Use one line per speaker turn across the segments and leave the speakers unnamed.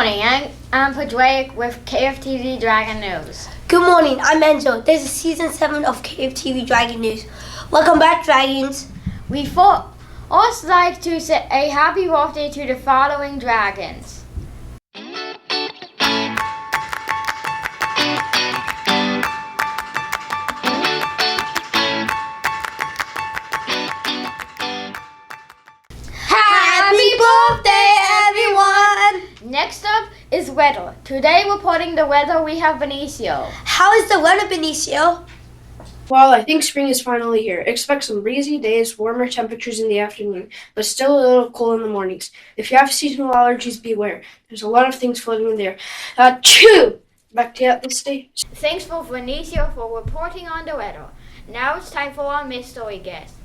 morning, I'm Padraig with KFTV Dragon News.
Good morning, I'm Enzo. This is Season 7 of KFTV Dragon News. Welcome back, Dragons.
We also like to say a happy birthday to the following dragons.
Happy birthday, everyone!
Next up is weather. Today reporting the weather we have Benicio.
How is the weather, Benicio?
Well, I think spring is finally here. Expect some breezy days, warmer temperatures in the afternoon, but still a little cool in the mornings. If you have seasonal allergies, beware. There's a lot of things floating in there. Achoo! Back to you at this stage.
Thanks for Benicio for reporting on the weather. Now it's time for our mystery guest.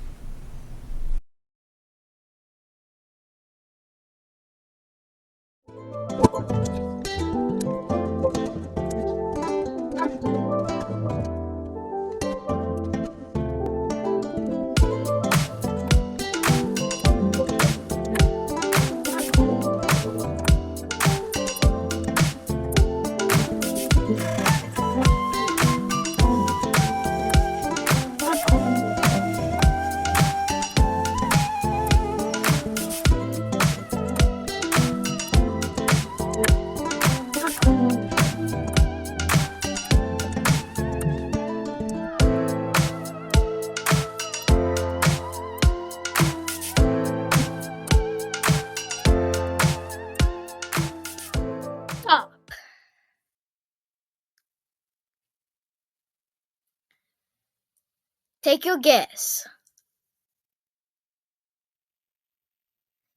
Take your guess.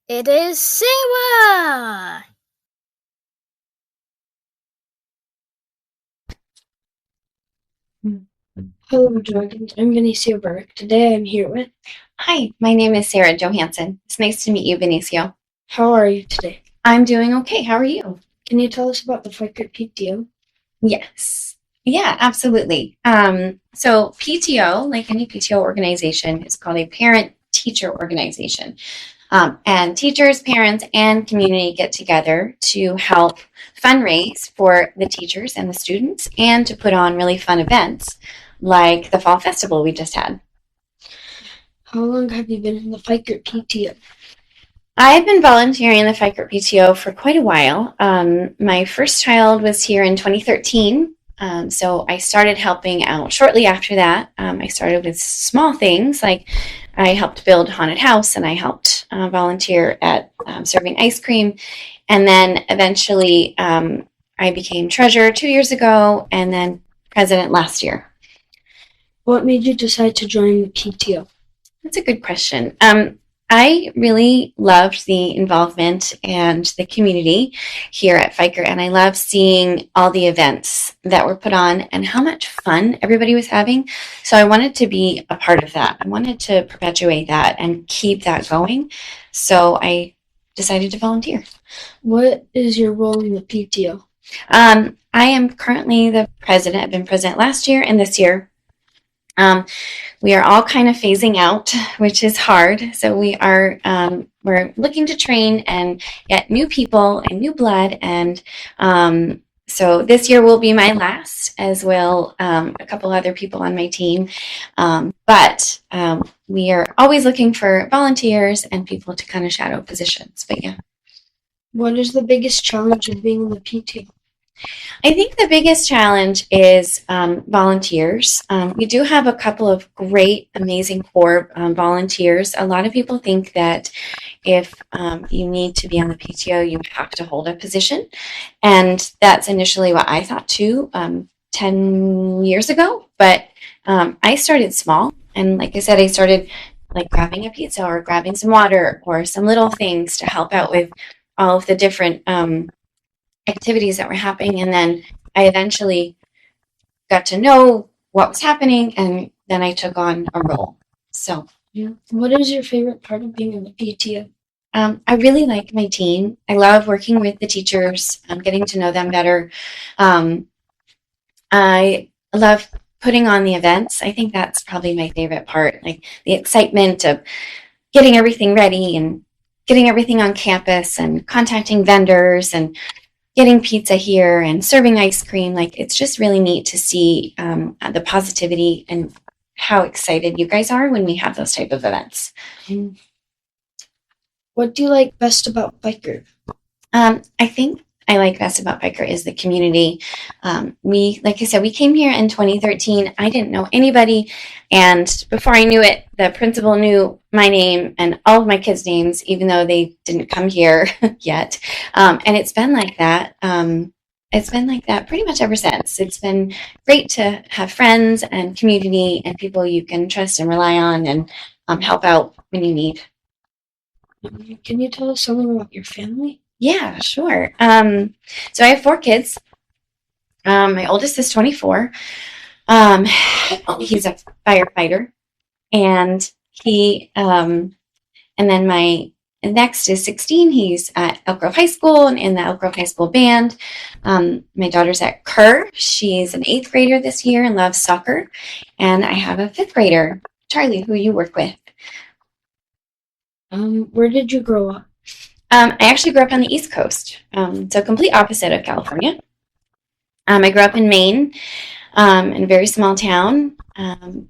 It is Sarah!
Hello, Dragons. I'm Benicio Burke. Today I'm here with...
Hi, my name is Sarah Johansson. It's nice to meet you, Benicio.
How are you today?
I'm doing okay. How are you?
Can you tell us about the FICO PTO?
Yes. Yeah, absolutely. So PTO, like any PTO organization, is called a parent-teacher organization. And teachers, parents, and community get together to help fundraise for the teachers and the students and to put on really fun events like the Fall Festival we just had.
How long have you been in the FICO PTO?
I've been volunteering in the FICO PTO for quite a while. My first child was here in 2013. So I started helping out shortly after that. I started with small things like I helped build a haunted house and I helped volunteer at serving ice cream. And then eventually I became treasurer 2 years ago and then president last year.
What made you decide to join the PTO?
That's a good question. I really loved the involvement and the community here at FICO, and I love seeing all the events that were put on and how much fun everybody was having. So I wanted to be a part of that. I wanted to perpetuate that and keep that going. So I decided to volunteer.
What is your role in the PTO?
I am currently the president. I've been president last year and this year. We are all kind of phasing out, which is hard. So we're looking to train and get new people and new blood. And so this year will be my last, as will a couple other people on my team. But we are always looking for volunteers and people to kind of shadow positions. But yeah.
What is the biggest challenge of being in the PTO?
I think the biggest challenge is volunteers. We do have a couple of great, amazing core volunteers. A lot of people think that if you need to be on the PTO, you have to hold a position. And that's initially what I thought too 10 years ago. But I started small. And like I said, I started like grabbing a pizza or grabbing some water or some little things to help out with all of the different activities that were happening, and then I eventually got to know what was happening, and then I took on a role. So,
yeah. What is your favorite part of being in the PTO?
I really like my team. I love working with the teachers, getting to know them better. I love putting on the events. I think that's probably my favorite part, like the excitement of getting everything ready and getting everything on campus and contacting vendors and getting pizza here and serving ice cream. Like, it's just really neat to see the positivity and how excited you guys are when we have those type of events.
What do you like best about FICO?
I think I like best about FICO is the community. Like I said, we came here in 2013. I didn't know anybody. And before I knew it, the principal knew my name and all of my kids' names, even though they didn't come here yet. And it's been like that. It's been like that pretty much ever since. It's been great to have friends and community and people you can trust and rely on and help out when you need.
Can you tell us something about your family?
Yeah, sure. So I have 4 kids. My oldest is 24. He's a firefighter, and and then my next is 16. He's at Elk Grove High School and in the Elk Grove High School band. My daughter's at Kerr. She's an 8th grader this year and loves soccer. And I have a 5th grader, Charlie, who you work with.
Where did you grow up?
I actually grew up on the East Coast, so complete opposite of California. I grew up in Maine, in a very small town, and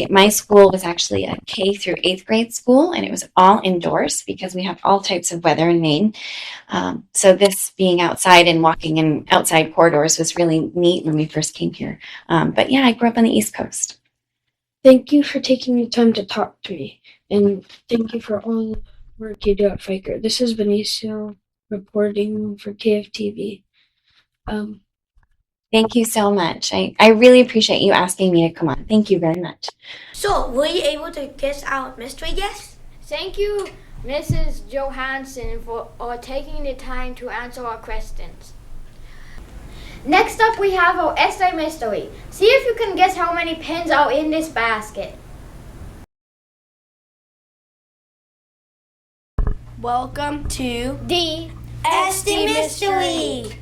my school was actually a K through 8th grade school, and it was all indoors because we have all types of weather in Maine. So this being outside and walking in outside corridors was really neat when we first came here. But yeah, I grew up on the East Coast.
Thank you for taking the time to talk to me, and thank you for all the work you do at FICO. This is Benicio reporting for KFTV.
Thank you so much. I really appreciate you asking me to come on. Thank you very much.
So, were you able to guess our mystery guess?
Thank you, Mrs. Johansson, for taking the time to answer our questions. Next up, we have our essay mystery. See if you can guess how many pens are in this basket.
Welcome to
D.
SD Mystery!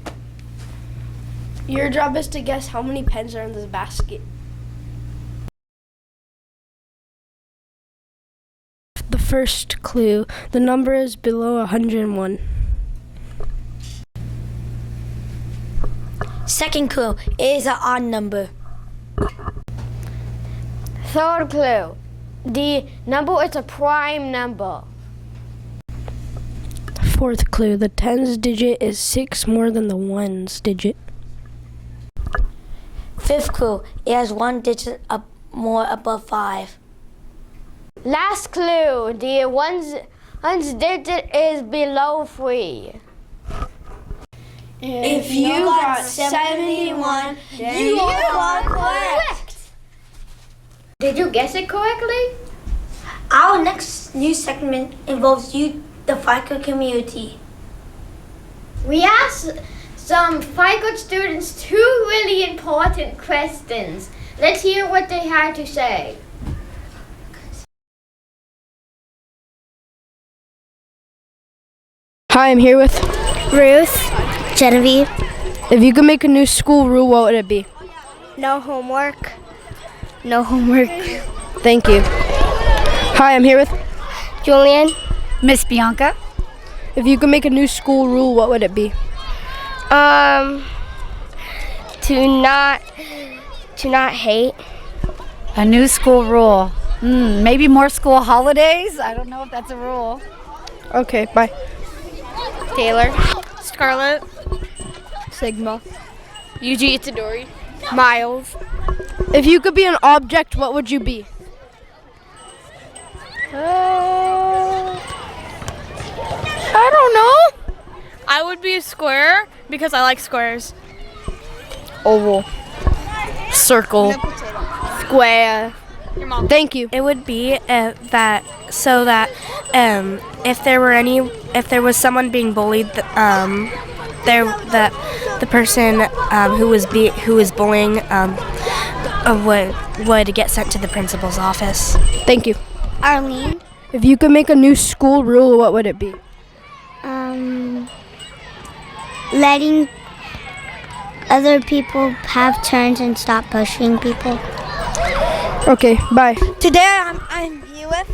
Your job is to guess how many pens are in this basket. The first clue, the number is below 101.
Second clue, it is an odd number.
Third clue, the number is a prime number.
Fourth clue, the tens digit is 6 more than the ones digit.
Fifth clue, it has 1 digit more above 5.
Last clue, the ones digit is below 3.
If you got 71, you are correct.
Did you guess it correctly?
Our next news segment involves you, the FICO community.
We asked some FICO students 2 really important questions. Let's hear what they had to say.
Hi, I'm here with
Ruth, Genevieve,
If you could make a new school rule, what would it be?
no homework. No homework.
Thank you. Hi, I'm here with
Julian,
Miss Bianca?
If you could make a new school rule, what would it be?
to not hate.
A new school rule. Maybe more school holidays? I don't know if that's a rule.
Okay, bye.
Taylor, Scarlett,
Sigma.
Yuji Itadori,
Miles. If you could be an object, what would you be?
I don't know. I would be a square because I like squares.
Oval.
Circle.
Square. Thank you.
It would be that if there was someone being bullied, the person who was bullying would get sent to the principal's office.
Thank you.
Arlene,
If you could make a new school rule, what would it be?
letting other people have turns and stop pushing people.
Okay, bye.
Today I'm here with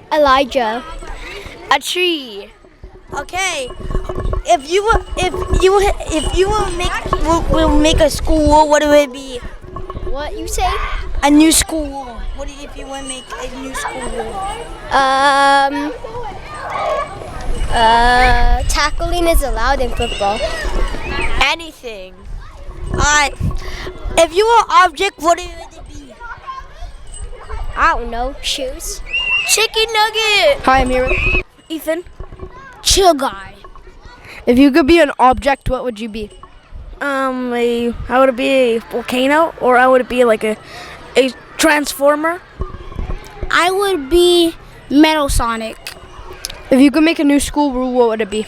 Elijah.
a tree. Okay. If you will make a school, what would it be?
What you say?
A new school. What if you want to make a new school?
Tackling is allowed in football.
Anything. Alright. If you were an object, what would it be?
I don't know. Shoes.
Chicken nugget.
Hi, I'm here with
Ethan.
Chill guy.
If you could be an object, what would you be?
I would be a volcano, or I would be like a transformer.
I would be Metal Sonic.
If you could make a new school rule, what would it be?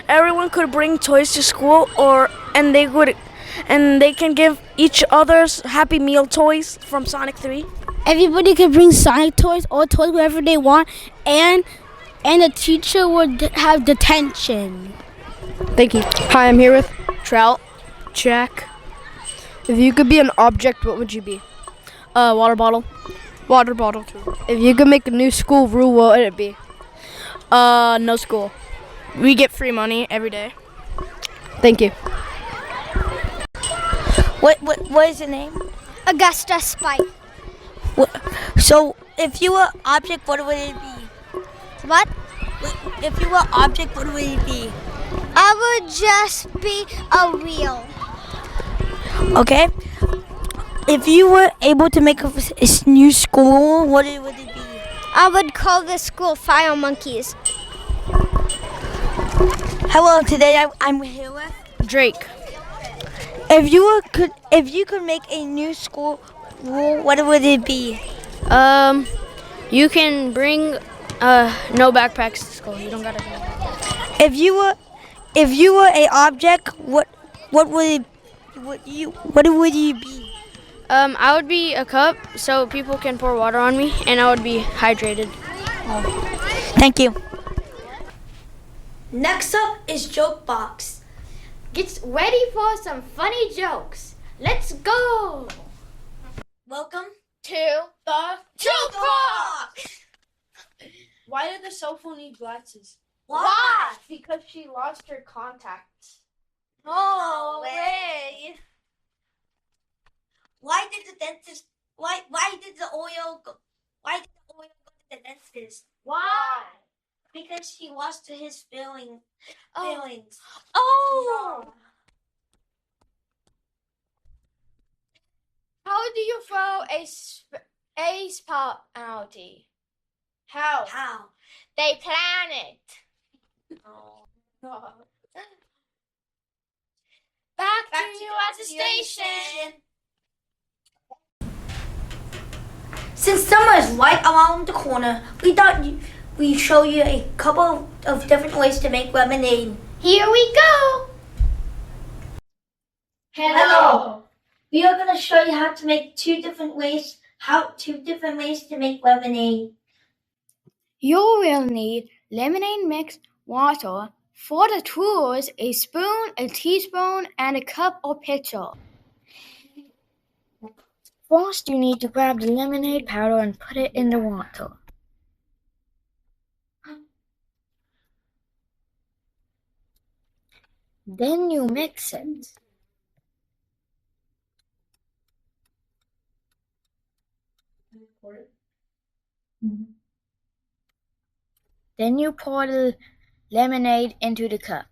Everyone could bring toys to school, and they can give each other's Happy Meal toys from Sonic 3.
Everybody could bring Sonic toys or toys whatever they want, and the teacher would have detention.
Thank you. Hi, I'm here with Trout. Jack. If you could be an object, what would you be?
Water bottle.
Water bottle too. If you could make a new school rule, what would it be?
No school. We get free money every day.
Thank you.
What is your name?
Augusta Spike.
So, if you were an object, what would it be?
What?
If you were an object, what would it be?
I would just be a wheel.
Okay. If you were able to make a new school, what would it be?
I would call this school Fire Monkeys.
Hello, today I'm here with
Drake.
If you could make a new school rule, what would it be?
You can bring no backpacks to school. You don't gotta do that.
If you were a object, what would you be?
I would be a cup so people can pour water on me, and I would be hydrated.
Thank you.
Next up is Joke Box.
Get ready for some funny jokes. Let's go!
Welcome
To the
Joke Box.
Why did the cell phone need glasses?
Why?
Because she lost her contacts.
No way. Why did the dentist? Why did the oil go? Why did the oil go to the dentist?
Why?
Because he lost his feelings.
Oh! How do you throw a spot penalty? How?
How?
They plan it. Back to you at the station.
Since summer is right around the corner, we thought we'd show you a couple of different ways to make lemonade.
Here we go.
Hello. We are going to show you how to make two different ways to make lemonade.
You will need lemonade mix, water, for the tools, a spoon, a teaspoon, and a cup or pitcher. First, you need to grab the lemonade powder and put it in the water. Then you mix it. Then you pour the lemonade into the cup.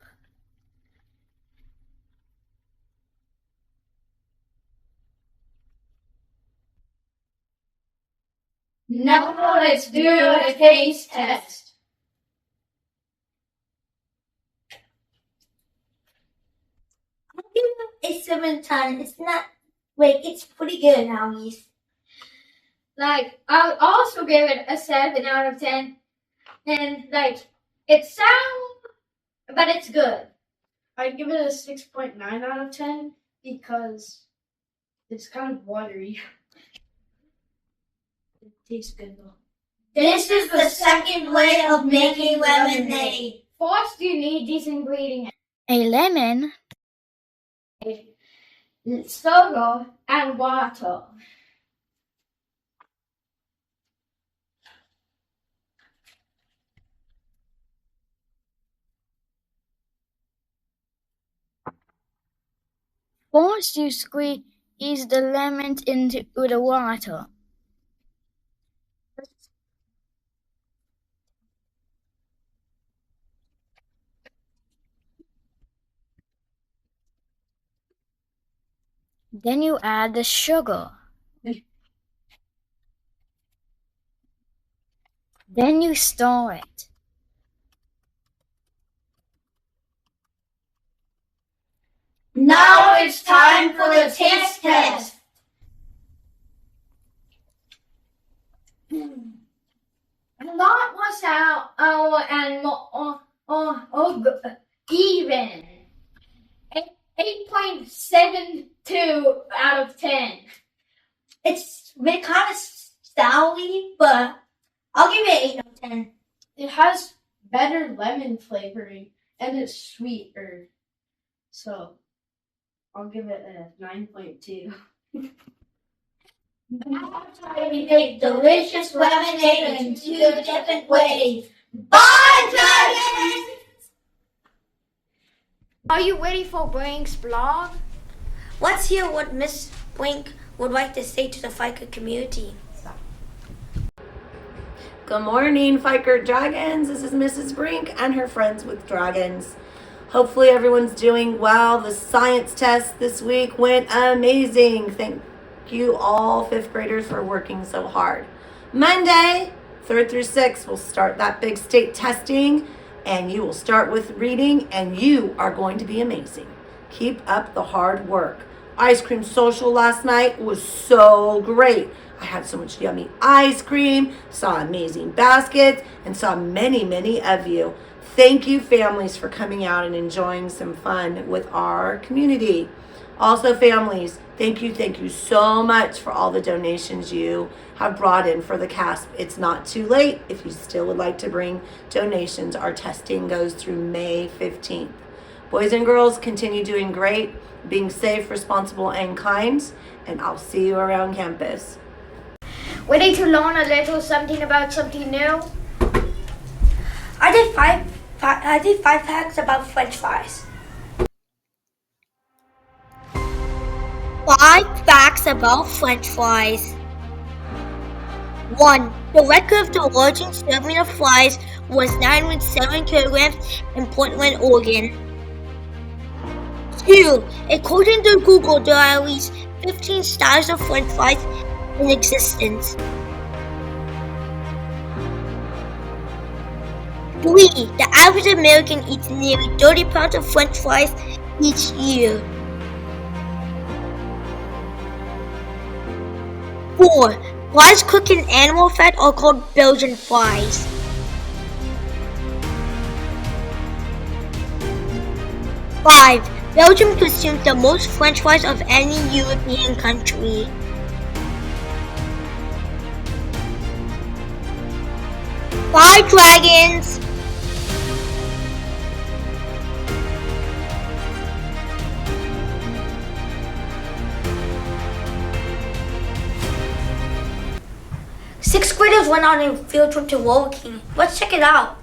Now let's do a taste test. I'll give it a 7 ton. It's pretty good now, East.
I'll also give it a 7 out of 10. And, it's sound, but it's good.
I'd give it a 6.9 out of 10 because it's kind of watery. It tastes good though.
This is the second way of making lemonade.
First, you need these ingredients: a lemon, sugar, and water.
First, you squeeze the lemon into the water. Then you add the sugar. Then you stir it.
Now it's time for the taste test.
Not was out and even. 8.72 out of 10.
It's been kind of sour, but I'll give it 8 out of 10.
It has better lemon flavoring and it's sweeter. So I'll give it a 9.2.
We make delicious lemonade in 2 different ways. Bye, dragons!
Are you ready for Brink's blog?
Let's hear what Miss Brink would like to say to the FICO community.
Good morning, FICO Dragons. This is Mrs. Brink and her friends with dragons. Hopefully everyone's doing well. The science test this week went amazing. Thank you all 5th graders for working so hard. Monday, 3rd through 6th, we'll start that big state testing and you will start with reading and you are going to be amazing. Keep up the hard work. Ice cream social last night was so great. I had so much yummy ice cream, saw amazing baskets, and saw many, many of you. Thank you, families, for coming out and enjoying some fun with our community. Also, families, thank you so much for all the donations you have brought in for the CASP. It's not too late if you still would like to bring donations. Our testing goes through May 15th. Boys and girls, continue doing great, being safe, responsible, and kind, and I'll see you around campus.
Ready to learn a little something about something new?
I did five facts about French fries. 5 facts about French fries. 1. The record of the largest serving of fries was 907 kilograms in Portland, Oregon. 2. According to Google, there are at least 15 styles of French fries in existence. 3. The average American eats nearly 30 pounds of French fries each year. 4. Fries cooked in animal fat are called Belgian fries. 5. Belgium consumes the most French fries of any European country. 5 dragons. Sixth graders went on a field trip to Roller King. Let's check it out.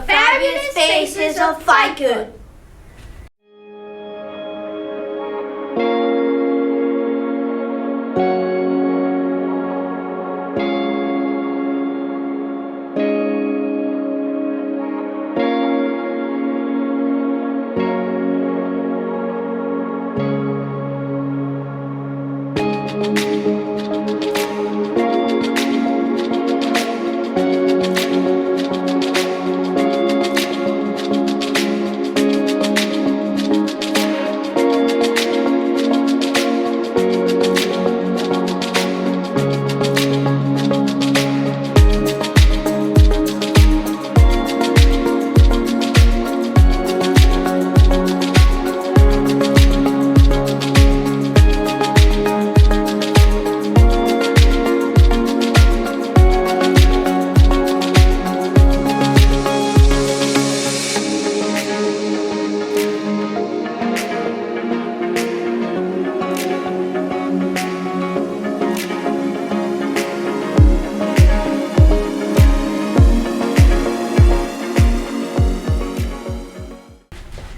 fabulous faces of FICO.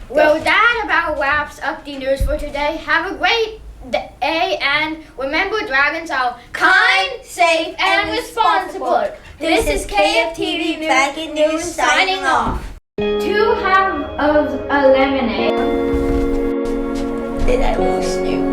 Well, that about wraps up the news for today. Have a great day, and remember, dragons are kind, safe, and responsible. This is KFTV
FICO News signing off.
2 halves of a lemonade.
Did I lose you?